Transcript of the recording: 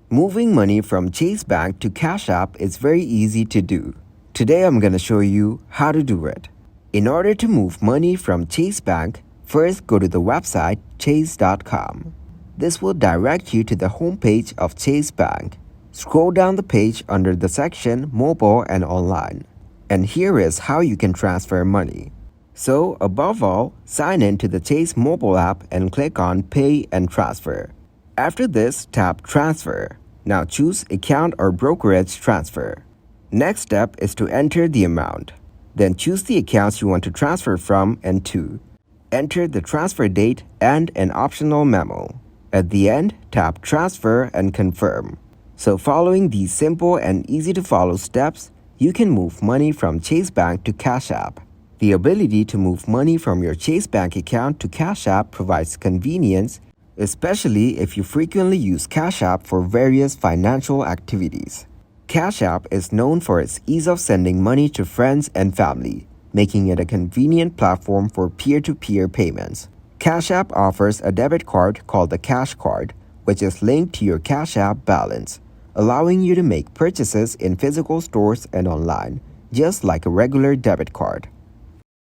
Moving money from Chase Bank to Cash App is very easy to do. Today I'm going to show you how to do it. In order to move money from Chase Bank, first go to the website chase.com. This will direct you to the homepage of Chase Bank. Scroll down the page under the section Mobile and Online. And here is how you can transfer money. So, above all, sign in to the Chase mobile app and click on Pay and Transfer. After this, tap Transfer. Now choose Account or Brokerage Transfer. Next step is to enter the amount. Then choose the accounts you want to transfer from and to. Enter the transfer date and an optional memo. At the end, tap Transfer and Confirm. So following these simple and easy to follow steps, you can move money from Chase Bank to Cash App. The ability to move money from your Chase Bank account to Cash App provides convenience, especially if you frequently use Cash App for various financial activities. Cash App is known for its ease of sending money to friends and family, making it a convenient platform for peer-to-peer payments. Cash App offers a debit card called the Cash Card, which is linked to your Cash App balance, allowing you to make purchases in physical stores and online, just like a regular debit card.